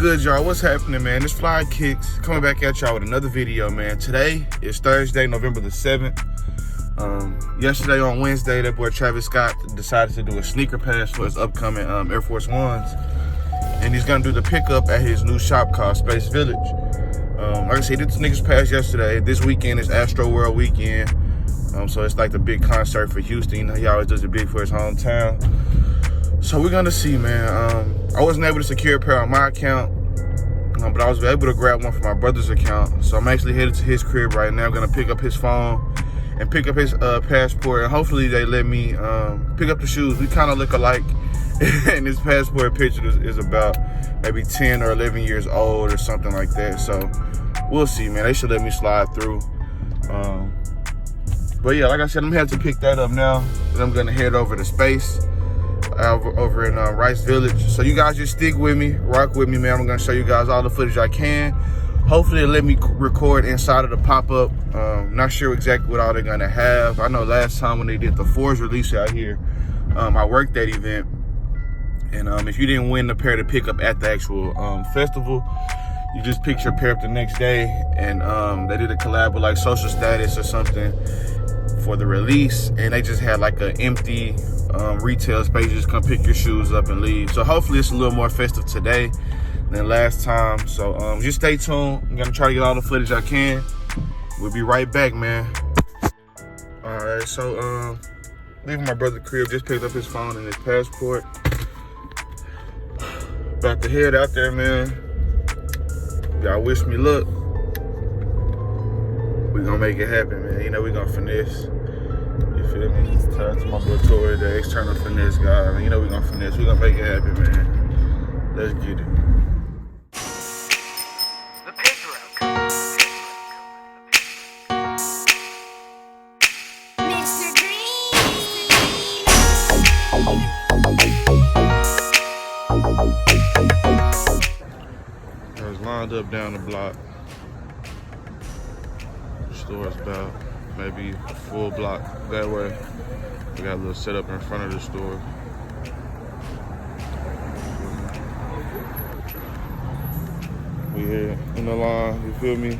good, y'all? What's happening, man? It's Fly Kicks coming back at y'all with another video, man. Today is Thursday, November the 7th. Yesterday on Wednesday, that boy Travis Scott decided to do a sneaker pass for his upcoming Air Force Ones. And he's gonna do the pickup at his new shop called Space Village. Like I said, he did the sneakers pass yesterday. This weekend is Astro World weekend. So it's like the big concert for Houston. You know, he always does it big for his hometown. So we're gonna see, man. I wasn't able to secure a pair on my account, but I was able to grab one from my brother's account. So I'm actually headed to his crib right now. I'm gonna pick up his phone and pick up his passport, and hopefully they let me pick up the shoes. We kind of look alike, and his passport picture is about maybe 10 or 11 years old or something like that. So we'll see, man. They should let me slide through. But yeah, like I said, I'm gonna have to pick that up now. And I'm gonna head over to Space over in Rice Village. So you guys just stick with me, rock with me, man. I'm gonna show you guys all the footage I can. Hopefully they'll let me record inside of the pop-up. Not sure exactly what all they're gonna have. I know last time when they did the Fours release out here, I worked that event. And if you didn't win the pair to pick up at the actual festival, you just picked your pair up the next day. And they did a collab with like Social Status or something for the release, and they just had like an empty retail space. You just come pick your shoes up and leave. So hopefully it's a little more festive today than last time. So just stay tuned. I'm gonna try to get all the footage I can. We'll be right back, man. All right, so leaving my brother's crib, just picked up his phone and his passport. About to head out there, man. Y'all wish me luck. We gonna make it happen, man. You know, we gonna finesse. You feel me? Shout out to my boy Tori, the external finesse guy. You know we gonna finesse. We gonna make it happen, man. Let's get it. I was lined up down the block. The store's about maybe a full block that way. We got a little setup in front of the store. We here in the line, you feel me?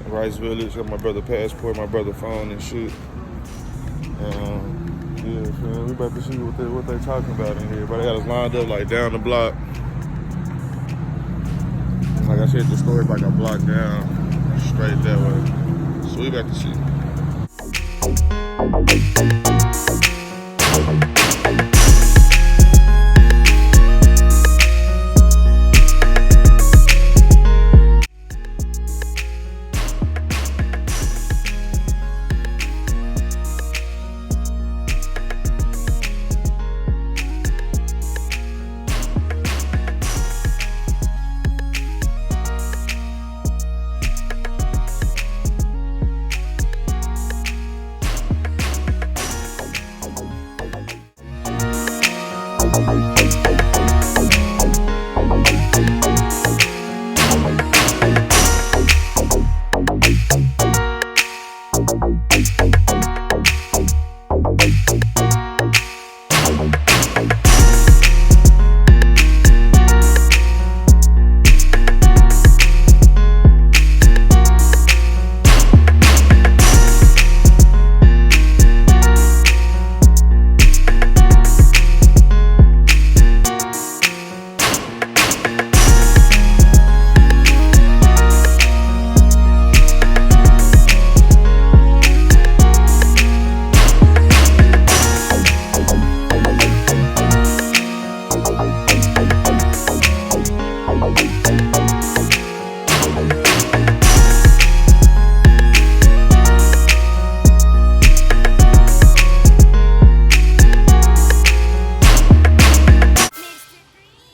Rice Village, got my brother passport, my brother phone and shit. Yeah, feel me? We about to see what they talking about in here. But they got us lined up like down the block. Like I said, the store is like a block down, straight that way. So we about to see.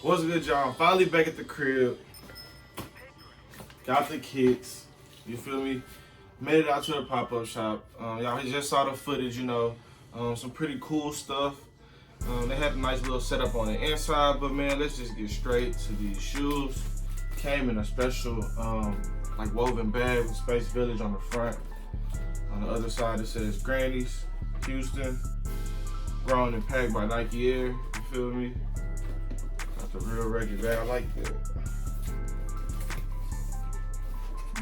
What's good, y'all? I'm finally back at the crib. Got the kicks. You feel me? Made it out to the pop-up shop. Y'all just saw the footage, you know. Some pretty cool stuff. They had a nice little setup on the inside, but man, let's just get straight to these shoes. Came in a special like woven bag with Space Village on the front. On the other side it says Granny's, Houston, grown and packed by Nike Air, you feel me? Got the real regular bag, I like that.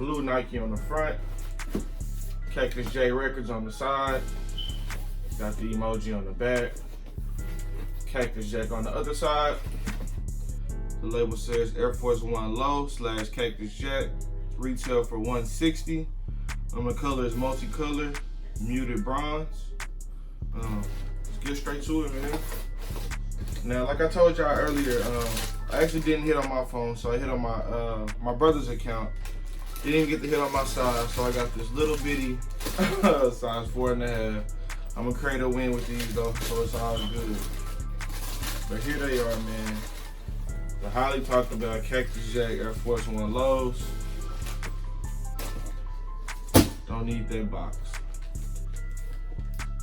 blue Nike on the front, Cactus J Records on the side, got the emoji on the back, Cactus Jack on the other side. The label says Air Force One Low / Cactus Jack, retail for $160. The color is multicolor, muted bronze. Let's get straight to it, man. Now, like I told y'all earlier, I actually didn't hit on my phone, so I hit on my brother's account. Didn't even get to hit on my size, so I got this little bitty size 4.5. I'm gonna create a win with these though, so it's all good. But here they are, man. The highly talked about Cactus Jack Air Force One Lows. Don't need that box.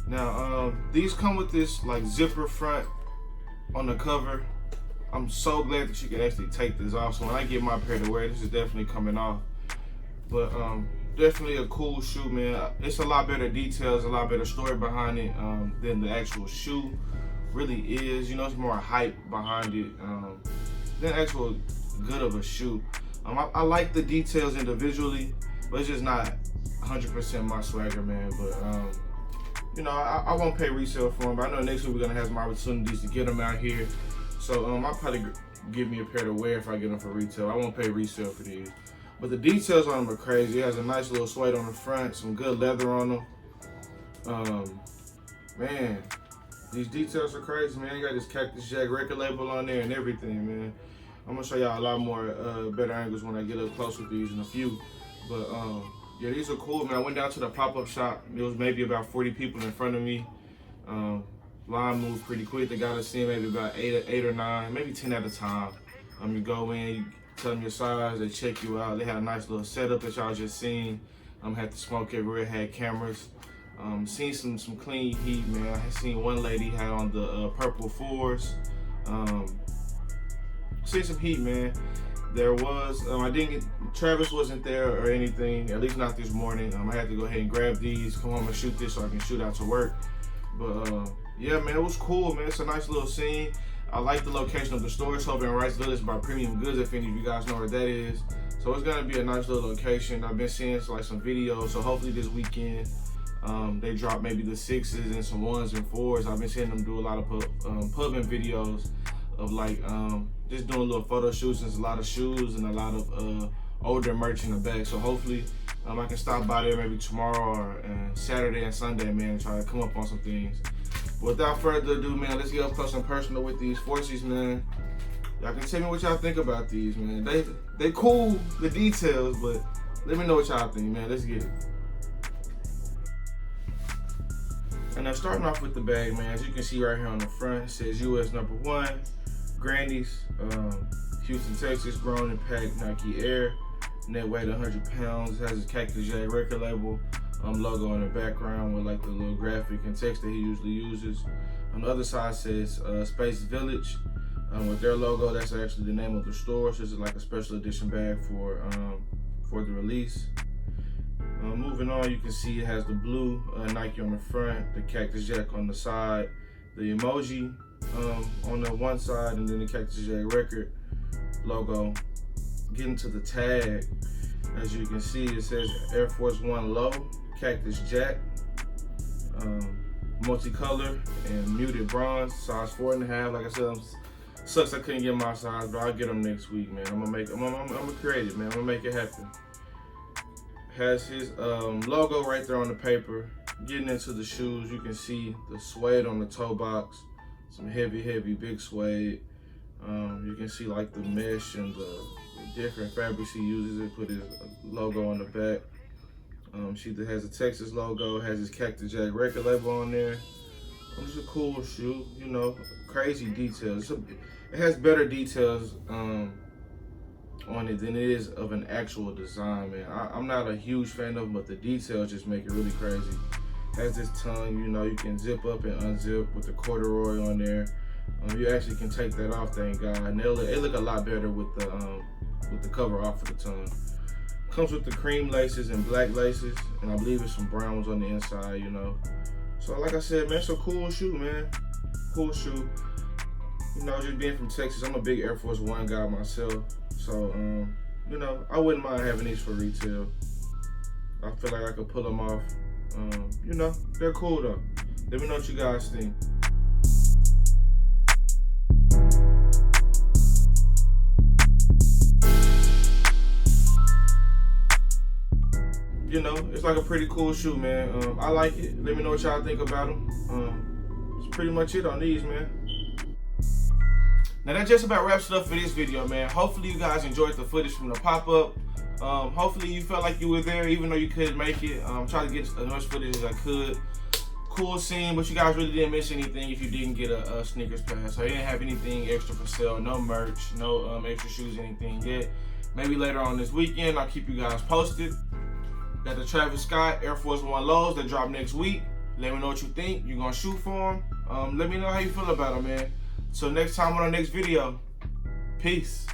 Now, these come with this like zipper front on the cover. I'm so glad that you can actually take this off. So when I get my pair to wear, this is definitely coming off. But definitely a cool shoe, man. It's a lot better details, a lot better story behind it than the actual shoe really is. You know, it's more hype behind it than actual good of a shoe. I like the details individually, but it's just not 100% my swagger, man. But you know, I won't pay resale for them, but I know next week we're gonna have some opportunities to get them out here. So I'll probably give me a pair to wear if I get them for retail. I won't pay resale for these. But the details on them are crazy. It has a nice little suede on the front, some good leather on them. Man, these details are crazy, man. You got this Cactus Jack record label on there and everything, man. I'm gonna show y'all a lot more better angles when I get up close with these in a few. But yeah, these are cool, man. I went down to the pop-up shop. There was maybe about 40 people in front of me. Line moved pretty quick. They got us in maybe about eight or nine, maybe 10 at a time. You go in, you tell them your size, they check you out. They had a nice little setup that y'all just seen. Had the smoke everywhere, had cameras. Seen some clean heat, man. I seen one lady had on the purple 4s. Seen some heat, man. There was, Travis wasn't there or anything, at least not this morning. I had to go ahead and grab these, come home and shoot this so I can shoot out to work. But yeah, man, it was cool, man. It's a nice little scene. I like the location of the store. It's over in Rice Village by Premium Goods, if any of you guys know where that is. So it's gonna be a nice little location. I've been seeing like some videos, so hopefully this weekend they drop maybe the 6s and some 1s and 4s. I've been seeing them do a lot of pubbing videos of like just doing little photo shoots. There's a lot of shoes and a lot of older merch in the back. So hopefully I can stop by there maybe tomorrow or Saturday and Sunday, man, and try to come up on some things. But without further ado, man, let's get up close and personal with these Forces, man. Y'all can tell me what y'all think about these, man. They cool, the details, but let me know what y'all think, man. Let's get it. And now starting off with the bag, man, as you can see right here on the front, it says US #1, Granny's, Houston, Texas, grown and packed Nike Air. Net weight 100 pounds. It has his Cactus J record label logo in the background with like the little graphic and text that he usually uses. On the other side says Space Village with their logo. That's actually the name of the store. So this is like a special edition bag for the release. Moving on, you can see it has the blue Nike on the front, the Cactus Jack on the side, the emoji on the one side, and then the Cactus J record logo. Getting to the tag, as you can see, it says Air Force One Low, Cactus Jack, multicolor and muted bronze, size 4.5. Like I said, sucks I couldn't get my size, but I'll get them next week, man. I'm gonna create it, man. I'm gonna make it happen. Has his logo right there on the paper. Getting into the shoes, you can see the suede on the toe box, some heavy big suede. You can see like the mesh and the different fabrics he uses. It put his logo on the back. She has a Texas logo, has his Cactus Jack record label on there. It's a cool shoe, you know, crazy details. It has better details on it than it is of an actual design, man. I'm not a huge fan of them, but the details just make it really crazy. Has this tongue, you know, you can zip up and unzip with the corduroy on there. You actually can take that off, thank God. And they look a lot better with the cover off of the tongue. Comes with the cream laces and black laces, and I believe it's some brown ones on the inside, you know. So like I said, man, it's a cool shoe, man. Cool shoe. You know, just being from Texas, I'm a big Air Force One guy myself. So you know, I wouldn't mind having these for retail. I feel like I could pull them off. You know, they're cool though. Let me know what you guys think. You know, it's like a pretty cool shoe, man. I like it. Let me know what y'all think about them. That's pretty much it on these, man. Now that just about wraps it up for this video, man. Hopefully you guys enjoyed the footage from the pop-up. Hopefully you felt like you were there even though you couldn't make it. Try to get as much footage as I could. Cool scene, but you guys really didn't miss anything if you didn't get a Snkrs pass. So I didn't have anything extra for sale, no merch, no extra shoes, anything yet. Maybe later on this weekend, I'll keep you guys posted. Got the Travis Scott Air Force 1 lows that drop next week. Let me know what you think. You gonna shoot for them? Let me know how you feel about them, man. So next time on our next video, peace.